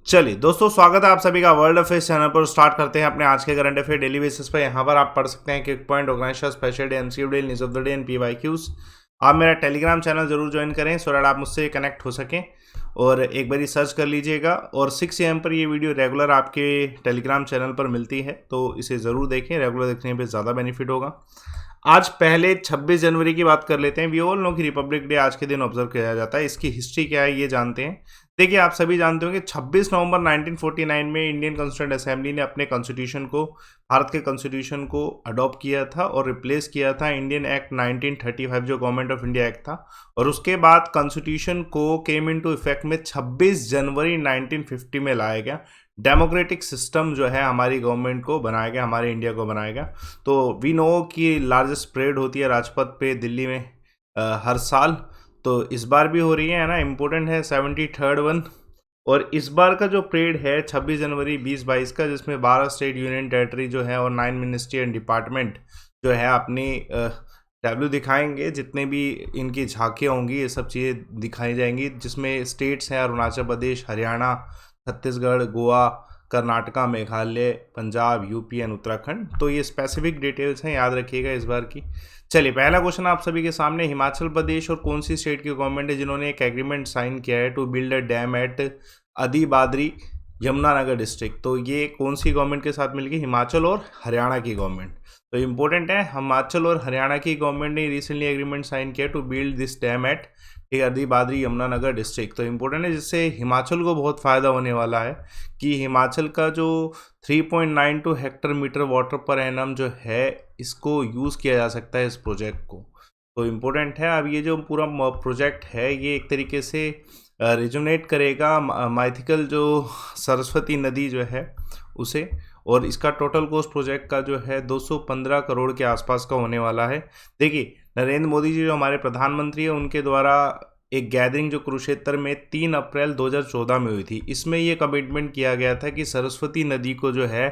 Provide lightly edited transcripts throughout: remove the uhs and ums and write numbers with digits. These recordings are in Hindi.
चलिए दोस्तों, स्वागत है आप सभी का वर्ल्ड अफेयर्स चैनल पर। स्टार्ट करते हैं अपने आज के करंट अफेयर डेली बेसिस पर। यहाँ पर आप पढ़ सकते हैं quick point, organisation, special day, MCQ day, news of the day and PYQs. आप मेरा टेलीग्राम चैनल जरूर ज्वाइन करें सो दैट आप मुझसे कनेक्ट हो सकें और एक बारी सर्च कर लीजिएगा। और 6 AM पर ये वीडियो रेगुलर आपके टेलीग्राम चैनल पर मिलती है, तो इसे ज़रूर देखें। रेगुलर देखने पर ज़्यादा बेनिफिट होगा। आज पहले 26 जनवरी की बात कर लेते हैं। वी ऑल नो कि रिपब्लिक डे आज के दिन ऑब्जर्व किया जाता है। इसकी हिस्ट्री क्या है ये जानते हैं। देखिए, आप सभी जानते होंगे 26 नवंबर 1949 में इंडियन कॉन्स्टिट्यूंट असेंबली ने अपने कॉन्स्टिट्यूशन को, भारत के कॉन्स्टिट्यूशन को अडॉप्ट किया था और रिप्लेस किया था इंडियन एक्ट 1935 जो गवर्नमेंट ऑफ इंडिया एक्ट था। और उसके बाद कॉन्स्टिट्यूशन को केम इनटू इफेक्ट में 26 जनवरी 1950 में लाया गया। डेमोक्रेटिक सिस्टम जो है हमारी गवर्नमेंट को बनाया गया, हमारे इंडिया को बनाया गया। तो वी नो कि लार्जेस्ट परेड होती है राजपथ पे दिल्ली में हर साल, तो इस बार भी हो रही है ना, इम्पोर्टेंट है 73rd वन। और इस बार का जो परेड है 26 जनवरी 2022 का, जिसमें 12 स्टेट यूनियन टेरिटरी जो है और 9 मिनिस्ट्री एंड डिपार्टमेंट जो है अपनी टैब्लू दिखाएंगे। जितने भी इनकी झांकियाँ होंगी ये सब चीज़ें दिखाई जाएंगी, जिसमें स्टेट्स हैं अरुणाचल प्रदेश, हरियाणा, छत्तीसगढ़, गोवा, कर्नाटका, मेघालय, पंजाब, यूपी एंड उत्तराखंड। तो ये स्पेसिफिक डिटेल्स हैं, याद रखिएगा इस बार की। चलिए, पहला क्वेश्चन आप सभी के सामने। हिमाचल प्रदेश और कौन सी स्टेट की गवर्नमेंट है जिन्होंने एक एग्रीमेंट साइन किया है to build a dam at Adibadri, Yamunanagar district? तो ये कौन सी गवर्नमेंट के साथ मिलकर? हिमाचल और हरियाणा की गवर्नमेंट। तो इंपॉर्टेंट है, हिमाचल और हरियाणा की गवर्नमेंट ने रिसेंटली एग्रीमेंट साइन किया to build this dam at Adibadri, Yamunanagar district. तो इम्पोर्टेंट है, जिससे हिमाचल को बहुत फ़ायदा होने वाला है कि हिमाचल का जो 3.92 हेक्टर मीटर वाटर पर एनम जो है, इसको यूज़ किया जा सकता है इस प्रोजेक्ट को। तो इम्पोर्टेंट है। अब ये जो पूरा प्रोजेक्ट है ये एक तरीके से रिजोनेट करेगा माइथिकल जो सरस्वती नदी जो है उसे। और इसका टोटल कॉस्ट प्रोजेक्ट का जो है 215 करोड़ के आसपास का होने वाला है। देखिए, नरेंद्र मोदी जी जो हमारे प्रधानमंत्री हैं, उनके द्वारा एक गैदरिंग जो कुरुक्षेत्र में 3 अप्रैल 2014 में हुई थी, इसमें ये कमिटमेंट किया गया था कि सरस्वती नदी को जो है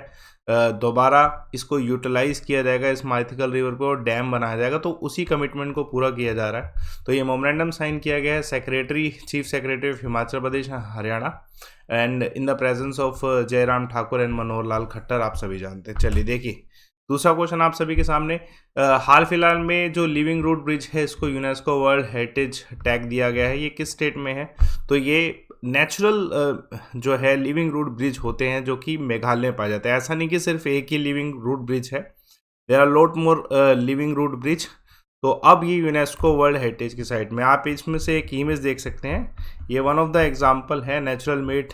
दोबारा इसको यूटिलाइज किया जाएगा, इस माइथिकल रिवर को डैम बनाया जाएगा। तो उसी कमिटमेंट को पूरा किया जा रहा है। तो ये मेमोरेंडम साइन किया गया है secretary, chief secretary of Himachal Pradesh Haryana and in the presence of Jairam Thakur and Manohar Lal Khattar, आप सभी जानते हैं। चलिए देखिए, दूसरा क्वेश्चन आप सभी के सामने। हाल फिलहाल में जो लिविंग रूट ब्रिज है, इसको यूनेस्को वर्ल्ड हेरिटेज टैग दिया गया है। ये किस स्टेट में है? तो ये नेचुरल जो है लिविंग रूट ब्रिज होते हैं जो कि मेघालय में पाए जाते हैं। ऐसा नहीं कि सिर्फ एक ही लिविंग रूट ब्रिज है, there are lot more living root bridge. तो अब ये यूनेस्को वर्ल्ड हेरिटेज की साइट में, आप इसमें से एक इमेज देख सकते हैं। ये वन ऑफ द एग्जाम्पल है natural made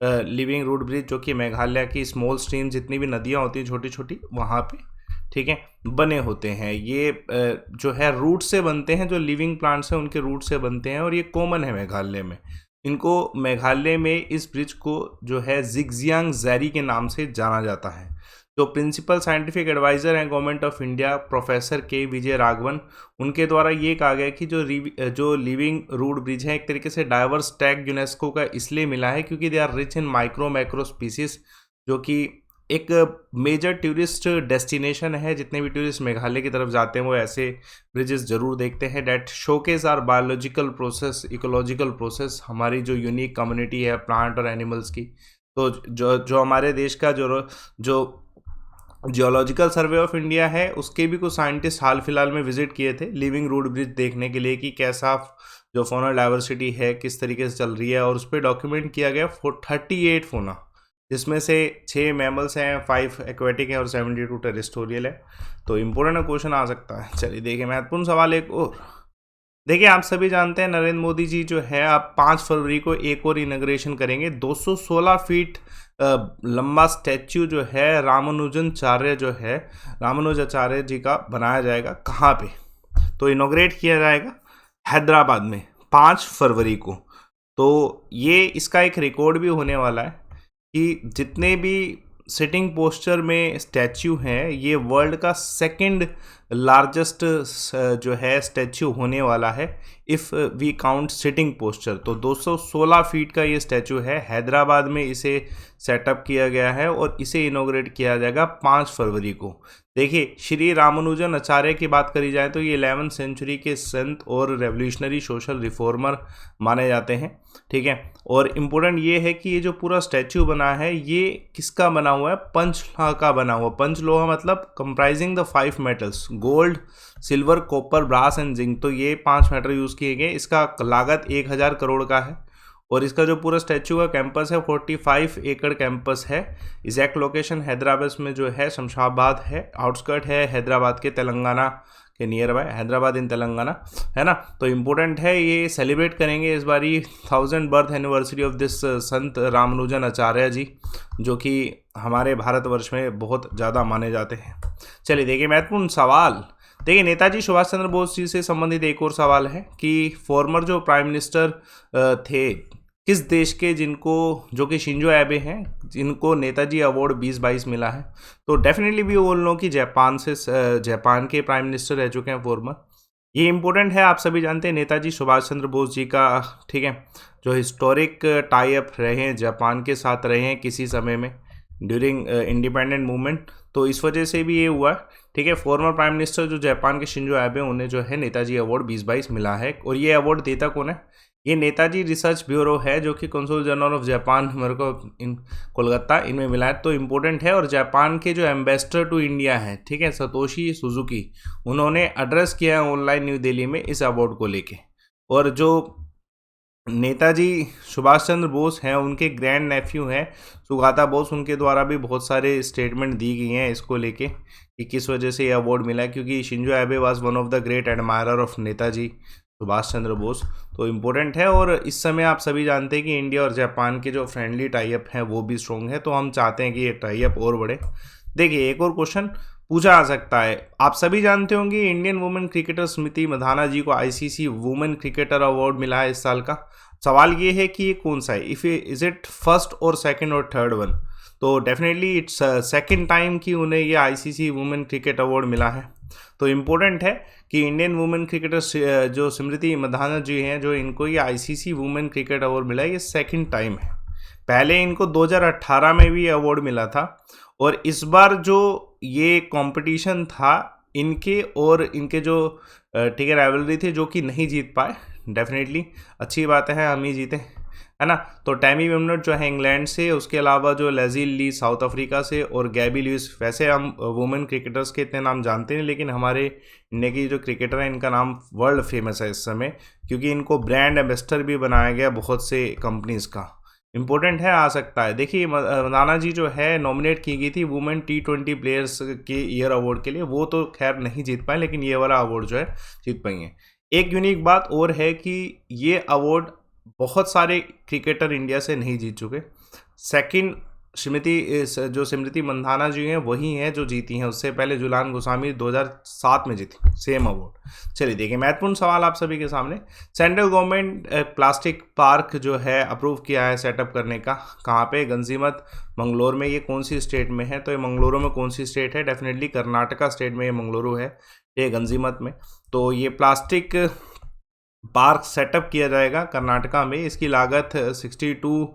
living root bridge, जो कि मेघालय की स्मॉल स्ट्रीम, जितनी भी नदियाँ होती हैं छोटी छोटी, वहाँ पे ठीक है बने होते हैं। ये जो है रूट से बनते हैं, जो लिविंग प्लांट्स हैं उनके रूट से बनते हैं, और ये कॉमन है मेघालय में। इनको मेघालय में इस ब्रिज को जो है जिगजियांग ज़ेरी के नाम से जाना जाता है। जो प्रिंसिपल साइंटिफिक एडवाइज़र हैं गवर्नमेंट ऑफ इंडिया, प्रोफेसर के विजय राघवन, उनके द्वारा ये कहा गया कि जो लिविंग रूट ब्रिज है, एक तरीके से डाइवर्स टैग यूनेस्को का इसलिए मिला है क्योंकि they are rich in micro macro species, जो कि एक मेजर टूरिस्ट डेस्टिनेशन है। जितने भी टूरिस्ट मेघालय की तरफ जाते हैं वो ऐसे ब्रिजेस जरूर देखते हैं। That showcase are biological process, ecological process, हमारी जो यूनिक कम्युनिटी है प्लांट और एनिमल्स की। तो जो हमारे देश का जो जियोलॉजिकल सर्वे ऑफ इंडिया है, उसके भी कुछ साइंटिस्ट हाल फिलहाल में विजिट किए थे लिविंग रूट ब्रिज देखने के लिए कि कैसा जो फोना डाइवर्सिटी है किस तरीके से चल रही है। और उस पर डॉक्यूमेंट किया गया 38 फोना, जिसमें से 6 मैमल्स हैं, 5 एक्वेटिक हैं और 72 टेरेस्टोरियल है। तो इम्पोर्टेंट क्वेश्चन आ सकता है। चलिए देखिए, महत्वपूर्ण सवाल एक और। देखिए, आप सभी जानते हैं नरेंद्र मोदी जी जो है आप 5 फरवरी को एक और इनॉग्रेशन करेंगे। 216 फीट लंबा स्टैच्यू जो है रामानुजाचार्य जी का बनाया जाएगा। कहाँ पे? तो इनॉग्रेट किया जाएगा हैदराबाद में 5 फरवरी को। तो ये इसका एक रिकॉर्ड भी होने वाला है कि जितने भी सिटिंग पोस्चर में स्टैच्यू हैं, ये वर्ल्ड का सेकंड लार्जेस्ट जो है स्टैच्यू होने वाला है if we count sitting posture. तो 216 फीट का ये स्टैच्यू है, हैदराबाद में इसे सेटअप किया गया है और इसे इनॉग्रेट किया जाएगा 5 फरवरी को। देखिए, श्री रामानुजन आचार्य की बात करी जाए तो ये 11वीं सेंचुरी के संत और रेवोल्यूशनरी सोशल रिफॉर्मर माने जाते हैं, ठीक है। और इम्पोर्टेंट ये है कि ये जो पूरा स्टैचू बना है ये किसका बना हुआ है, पंचलोहा का बना हुआ। पंचलोहा मतलब comprising the 5 metals, gold, silver, copper, brass and zinc. तो ये 5 मेटल यूज़ किए गए। इसका लागत 1000 करोड़ का है। और इसका जो पूरा स्टैचू का कैंपस है 45 एकड़ कैंपस है। एग्जैक्ट लोकेशन हैदराबाद में जो है शमशाबाद है, आउटस्कर्ट है हैदराबाद के, तेलंगाना के नियर बाय, हैदराबाद इन तेलंगाना, है ना। तो इम्पोर्टेंट है, ये सेलिब्रेट करेंगे इस बारी 1000 बर्थ एनिवर्सरी ऑफ दिस संत रामानुजन आचार्य जी, जो कि हमारे भारतवर्ष में बहुत ज़्यादा माने जाते हैं। चलिए देखिए महत्वपूर्ण सवाल। देखिए, नेताजी सुभाष चंद्र बोस जी से संबंधित एक और सवाल है कि फॉर्मर जो प्राइम मिनिस्टर थे किस देश के, जिनको, जो कि शिंजो एबे हैं, जिनको नेताजी अवार्ड 2022 मिला है। तो डेफिनेटली भी बोल लो कि जापान के प्राइम मिनिस्टर रह चुके हैं फॉर्मर। ये इंपॉर्टेंट है, आप सभी जानते हैं नेताजी सुभाष चंद्र बोस जी का, ठीक है, जो हिस्टोरिक टाई अप रहे हैं जापान के साथ रहे हैं किसी समय में ड्यूरिंग इंडिपेंडेंट मूवमेंट। तो इस वजह से भी ये हुआ, ठीक है। फॉर्मर प्राइम मिनिस्टर जो जापान के शिंजो एबे, उन्हें जो है नेताजी अवार्ड 2022 मिला है। और ये अवार्ड देता कौन है, ये नेताजी रिसर्च ब्यूरो है, जो कि कंसुल जनरल ऑफ जापान मेरे को इन कोलकाता इनमें मिला है। तो इम्पोर्टेंट है। और जापान के जो एम्बेसडर टू इंडिया है, ठीक है, सतोशी सुजुकी, उन्होंने एड्रेस किया है ऑनलाइन न्यू दिल्ली में इस अवार्ड को लेके। और जो नेताजी सुभाष चंद्र बोस हैं, उनके ग्रैंड नेफ्यू हैं सुगाता बोस, उनके द्वारा भी बहुत सारे स्टेटमेंट दी गई हैं इसको लेके कि किस वजह से ये अवार्ड मिला है, क्योंकि Shinzo Abe was one of the great admirer of Netaji Subhash Chandra Bose. तो इम्पोर्टेंट है। और इस समय आप सभी जानते हैं कि इंडिया और जापान के जो फ्रेंडली टाई अप है वो भी स्ट्रॉन्ग है। तो हम चाहते हैं कि ये टाई अप और बढ़े। देखिए, एक और क्वेश्चन पूछा आ सकता है, आप सभी जानते होंगे Indian women cricketer Smriti Mandhana जी को आईसीसी वुमेन क्रिकेटर अवार्ड मिला है इस साल का। सवाल ये है कि ये कौन सा है, इज इट फर्स्ट और सेकंड और थर्ड वन। तो डेफिनेटली इट्स सेकंड टाइम कि उन्हें ये आईसीसी वुमेन क्रिकेट अवार्ड मिला है। तो इम्पोर्टेंट है कि इंडियन वुमेन क्रिकेटर जो स्मृति मंधाना जी हैं, जो इनको ये आईसीसी वुमेन क्रिकेट अवार्ड मिला है, ये सेकंड टाइम है। पहले इनको 2018 में भी अवार्ड मिला था। और इस बार जो ये कंपटीशन था इनके और इनके जो, ठीक है, राइवलरी थी, जो कि नहीं जीत पाए। डेफिनेटली अच्छी बात है, हम ही जीते, है ना। तो टैमी वेमनट जो है इंग्लैंड से, उसके अलावा जो लेजिल ली साउथ अफ्रीका से, और गैबी लुइस। वैसे हम वुमेन क्रिकेटर्स के इतने नाम जानते हैं, लेकिन हमारे इंडिया की जो क्रिकेटर हैं इनका नाम वर्ल्ड फेमस है इस समय, क्योंकि इनको ब्रांड एम्बेसडर भी बनाया गया बहुत से कंपनीज का। इम्पोर्टेंट है, आ सकता है। देखिए, मंधाना जी जो है नॉमिनेट की गई थी वुमेन T20 प्लेयर्स के ईयर अवार्ड के लिए, वो तो खैर नहीं जीत पाए, लेकिन ये वाला अवार्ड जो है जीत पाई हैं। एक यूनिक बात और है कि ये अवार्ड बहुत सारे क्रिकेटर इंडिया से नहीं जीत चुके। सेकंड स्मृति मंधाना जी हैं वही हैं जो जीती हैं। उससे पहले जुलान गोस्वामी 2007 में जीती सेम अवार्ड। चलिए देखिए, महत्वपूर्ण सवाल आप सभी के सामने। सेंट्रल गवर्नमेंट प्लास्टिक पार्क जो है अप्रूव किया है सेटअप करने का, कहाँ पे, गंजीमत मंगलोर में। ये कौन सी स्टेट में है, तो ये मंगलुरु में कौन सी स्टेट है, डेफिनेटली कर्नाटका स्टेट में ये मंगलुरु है, ये गंजीमत में। तो ये प्लास्टिक पार्क सेटअप किया जाएगा कर्नाटका में। इसकी लागत 62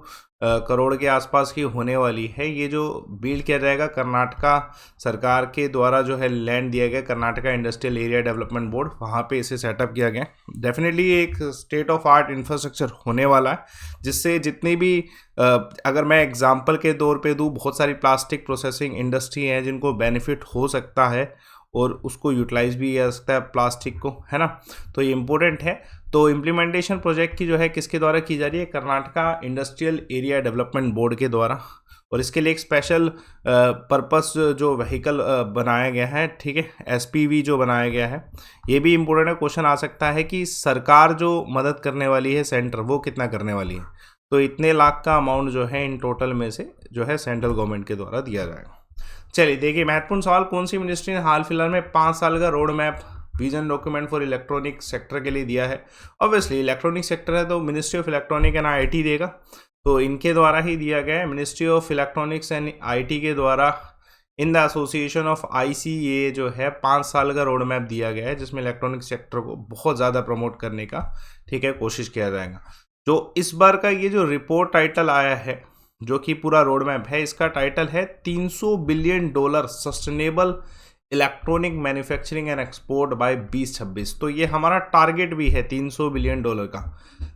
करोड़ के आसपास की होने वाली है। ये जो बिल्ड किया जाएगा कर्नाटका सरकार के द्वारा, जो है लैंड दिया गया Karnataka industrial area development board, वहाँ पे इसे सेटअप किया गया। डेफिनेटली एक स्टेट ऑफ आर्ट इंफ्रास्ट्रक्चर होने वाला है, जिससे जितनी भी अगर मैं एग्जांपल के तौर पे दूँ, बहुत सारी प्लास्टिक प्रोसेसिंग इंडस्ट्री हैं जिनको बेनिफिट हो सकता है और उसको यूटिलाइज भी किया जा सकता है प्लास्टिक को, है ना। तो ये इम्पोर्टेंट है। तो इम्प्लीमेंटेशन प्रोजेक्ट की जो है किसके द्वारा की जा रही है, Karnataka industrial area development board के द्वारा। और इसके लिए एक स्पेशल पर्पस जो व्हीकल बनाया गया है, ठीक है, SPV जो बनाया गया है। ये भी इम्पोर्टेंट है, क्वेश्चन आ सकता है कि सरकार जो मदद करने वाली है सेंटर, वो कितना करने वाली है। तो इतने लाख का अमाउंट जो है इन टोटल में से जो है सेंट्रल गवर्नमेंट के द्वारा दिया जाएगा। चलिए देखिए, महत्वपूर्ण सवाल, कौन सी मिनिस्ट्री ने हाल फिलहाल में 5 साल का road map vision document for electronic sector के लिए दिया है। ऑब्वियसली इलेक्ट्रॉनिक सेक्टर है तो ministry of electronic and IT देगा, तो इनके द्वारा ही दिया गया है। Ministry of electronics and IT के द्वारा in the association of ICA जो है 5 साल का रोड मैप दिया गया है, जिसमें इलेक्ट्रॉनिक सेक्टर को बहुत ज़्यादा प्रमोट करने का, ठीक है, कोशिश किया जाएगा। जो इस बार का ये जो रिपोर्ट टाइटल आया है, जो कि पूरा रोड मैप है, इसका टाइटल है $300 billion sustainable electronic manufacturing and export bye 2026। तो ये हमारा टारगेट भी है $300 बिलियन का।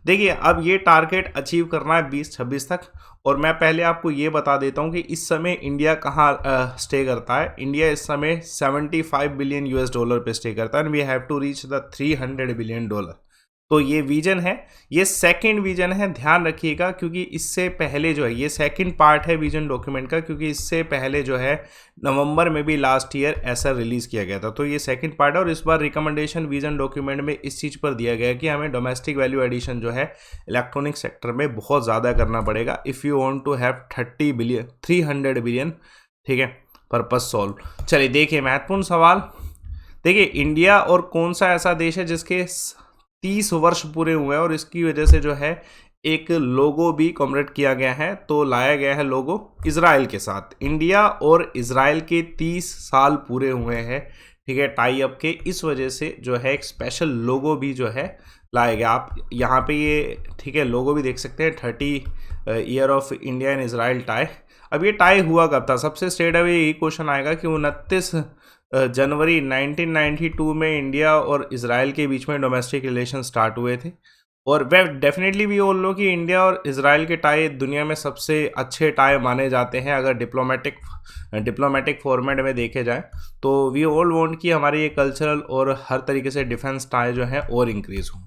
देखिए अब ये टारगेट अचीव करना है 2026 तक। और मैं पहले आपको ये बता देता हूँ कि इस समय इंडिया कहाँ स्टे करता है। इंडिया इस समय $75 बिलियन पे स्टे करता है and we have to reach the $300 billion. तो ये विजन है, ये सेकंड विजन है, ध्यान रखिएगा, क्योंकि इससे पहले जो है ये सेकंड पार्ट है विजन डॉक्यूमेंट का, क्योंकि इससे पहले जो है नवंबर में भी लास्ट ईयर ऐसा रिलीज किया गया था। तो ये सेकंड पार्ट है और इस बार रिकमेंडेशन विजन डॉक्यूमेंट में इस चीज़ पर दिया गया है कि हमें डोमेस्टिक वैल्यू एडिशन जो है इलेक्ट्रॉनिक सेक्टर में बहुत ज़्यादा करना पड़ेगा if you want to have 300 billion, ठीक है, पर्पस सॉल्व। चलिए देखिए महत्वपूर्ण सवाल। देखिए इंडिया और कौन सा ऐसा देश है जिसके 30 वर्ष पूरे हुए हैं और इसकी वजह से जो है एक लोगो भी कॉमरेड किया गया है। तो लाया गया है लोगो इजराइल के साथ। इंडिया और इजराइल के 30 साल पूरे हुए हैं, ठीक है, टाई अप के। इस वजह से जो है एक स्पेशल लोगो भी जो है लाया गया। आप यहाँ पे ये, ठीक है, लोगो भी देख सकते हैं, 30 year of India and Israel tie. अब ये टाई हुआ कब था? सबसे स्ट्रेट अवे यही क्वेश्चन आएगा कि 29 जनवरी 1992 में इंडिया और इजराइल के बीच में डोमेस्टिक रिलेशन स्टार्ट हुए थे। और वे डेफिनेटली भी बोल लो कि इंडिया और इजराइल के टाई दुनिया में सबसे अच्छे टाई माने जाते हैं अगर डिप्लोमेटिक फॉर्मेट में देखे जाए। तो वी ऑल वांट कि हमारी ये कल्चरल और हर तरीके से डिफेंस टाई जो है और इंक्रीज हो।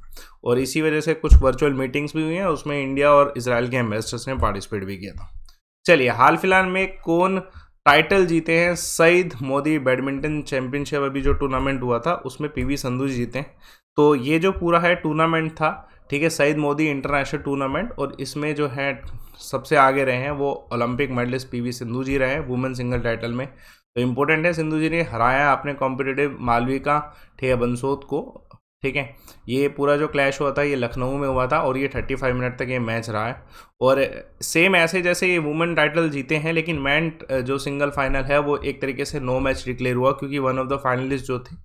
और इसी वजह से कुछ वर्चुअल मीटिंग्स भी हुई हैं, उसमें इंडिया और इजराइल के एम्बेसडर्स ने पार्टिसिपेट भी किया था। चलिए हाल फिलहाल में कौन टाइटल जीते हैं? सईद मोदी बैडमिंटन चैंपियनशिप, अभी जो टूर्नामेंट हुआ था उसमें पीवी संधू जी जीते हैं। तो ये जो पूरा है टूर्नामेंट था, ठीक है, सईद मोदी इंटरनेशनल टूर्नामेंट, और इसमें जो है सबसे आगे रहे हैं वो ओलंपिक मेडलिस्ट पीवी सिंधु जी रहे हैं वुमेन सिंगल टाइटल में। तो इम्पोर्टेंट है, सिंधु जी ने हराया अपने कॉम्पिटिटिव मालविका, ठीक है, बंसोद को, ठीक है। ये पूरा जो क्लैश हुआ था ये लखनऊ में हुआ था और ये 35 मिनट तक ये मैच रहा है। और सेम ऐसे जैसे ये वुमेन टाइटल जीते हैं, लेकिन मैन जो सिंगल फाइनल है वो एक तरीके से नो मैच डिक्लेयर हुआ, क्योंकि वन ऑफ द फाइनलिस्ट जो थे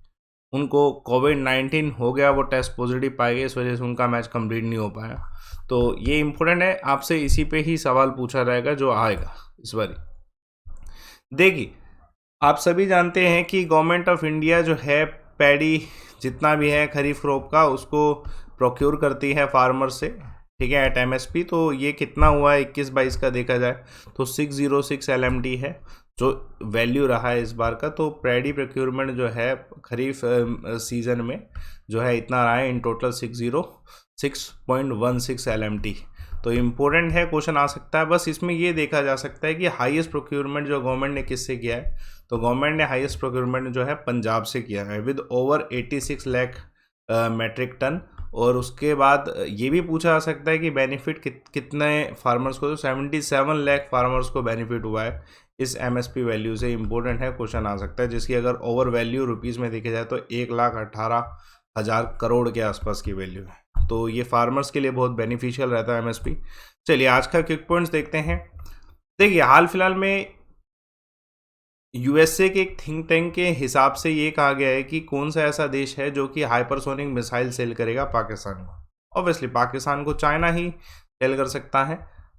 उनको कोविड-19 हो गया, वो टेस्ट पॉजिटिव पाए गए, इस वजह से उनका मैच कंप्लीट नहीं हो पाया। तो ये इम्पोर्टेंट है, आपसे इसी पे ही सवाल पूछा जाएगा जो आएगा इस बार। देखिए आप सभी जानते हैं कि गवर्नमेंट ऑफ इंडिया जो है पैडी जितना भी है खरीफ क्रॉप का उसको प्रोक्योर करती है फार्मर से, ठीक है, एट एमएसपी। तो ये कितना हुआ है 21-22 का देखा जाए तो 606 LMD है जो वैल्यू रहा है इस बार का। तो पैडी प्रोक्योरमेंट जो है खरीफ सीजन में जो है इतना रहा है इन टोटल 606.16 LMD। तो इम्पोर्टेंट है, क्वेश्चन आ सकता है। बस इसमें ये देखा जा सकता है कि हाईएस्ट प्रोक्योरमेंट जो गवर्नमेंट ने किससे किया है, तो गवर्नमेंट ने हाईएस्ट प्रोक्योरमेंट जो है पंजाब से किया है with over 86 lakh metric ton. और उसके बाद ये भी पूछा जा सकता है कि बेनिफिट कितने फार्मर्स को, तो 77 लाख फार्मर्स को बेनिफिट हुआ है इस एमएसपी वैल्यू से। इंपॉर्टेंट है, क्वेश्चन आ सकता है, जिसकी अगर ओवर वैल्यू रुपीज़ में देखा जाए तो 1,18,000 करोड़ के आसपास की वैल्यू है। तो ये फार्मर्स के लिए बहुत बेनिफिशियल रहता है एमएसपी। चलिए आज का क्विक पॉइंट्स देखते हैं। देखिए हाल फिलहाल में यूएसए के एक थिंक टैंक के हिसाब से ये कहा गया है कि कौन सा ऐसा देश है जो कि हाइपरसोनिक मिसाइल सेल करेगा पाकिस्तान को। ऑब्वियसली पाकिस्तान को चाइना ही सेल कर सकता है,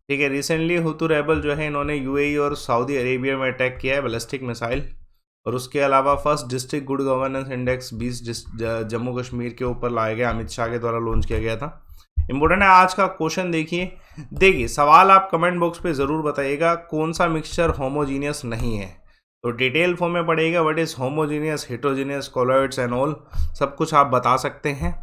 ठीक है। रिसेंटली हुतू रेबल जो है इन्होंने यूएई और सऊदी अरेबिया में अटैक किया है बैलिस्टिक मिसाइल। और उसके अलावा first district good governance index 20 Jammu Kashmir के ऊपर लाया गया, अमित शाह के द्वारा लॉन्च किया गया था। इंपॉर्टेंट है आज का क्वेश्चन। देखिए सवाल आप कमेंट बॉक्स पे ज़रूर बताइएगा, कौन सा मिक्सचर होमोजीनियस नहीं है। तो डिटेल फॉर्म में पड़ेगा what is homogeneous, heterogeneous, colloids and all, सब कुछ आप बता सकते हैं।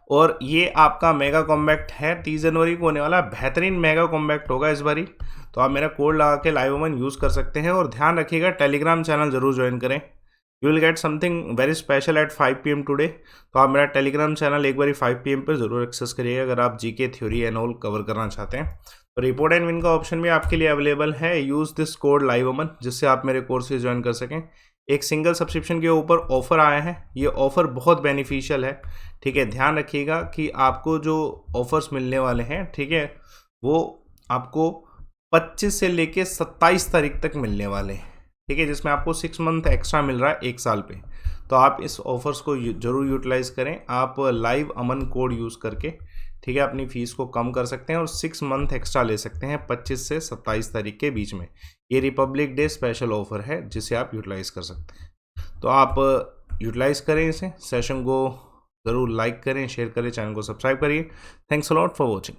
और ये आपका मेगा कॉम्बैक्ट है, 30 जनवरी को होने वाला बेहतरीन मेगा कॉम्बैक्ट होगा इस बारी। तो आप मेरा कोड लगा के लाइव यूज़ कर सकते हैं। और ध्यान रखिएगा टेलीग्राम चैनल ज़रूर ज्वाइन करें, you will get something very special at 5 PM today. तो आप मेरा टेलीग्राम चैनल एक बारी 5 PM पर ज़रूर एक्सेस करिएगा अगर आप GK theory and all cover करना चाहते हैं। तो रिपोर्ट एंड विन का ऑप्शन भी आपके लिए अवेलेबल है। यूज़ दिस कोड लाइव जिससे आप मेरे कोर्सेज ज्वाइन कर सकें। एक सिंगल सब्सक्रिप्शन के ऊपर ऑफर आया है, ये ऑफ़र बहुत बेनिफिशियल है, ठीक है। ध्यान रखिएगा कि आपको जो ऑफर्स मिलने वाले हैं, ठीक है, वो आपको 25 से लेके 27 तारीख तक मिलने वाले हैं, ठीक है, जिसमें आपको 6 मंथ एक्स्ट्रा मिल रहा है 1 साल पे। तो आप इस ऑफर्स को ज़रूर यूटिलाइज़ करें। आप लाइव अमन कोड यूज़ करके, ठीक है, अपनी फ़ीस को कम कर सकते हैं और 6 मंथ एक्स्ट्रा ले सकते हैं 25 से 27 तारीख के बीच में। ये रिपब्लिक डे स्पेशल ऑफर है जिसे आप यूटिलाइज़ कर सकते हैं। तो आप यूटिलाइज़ करें इसे, सेशन को ज़रूर लाइक करें, शेयर करें, चैनल को सब्सक्राइब करिए। Thanks a lot for watching.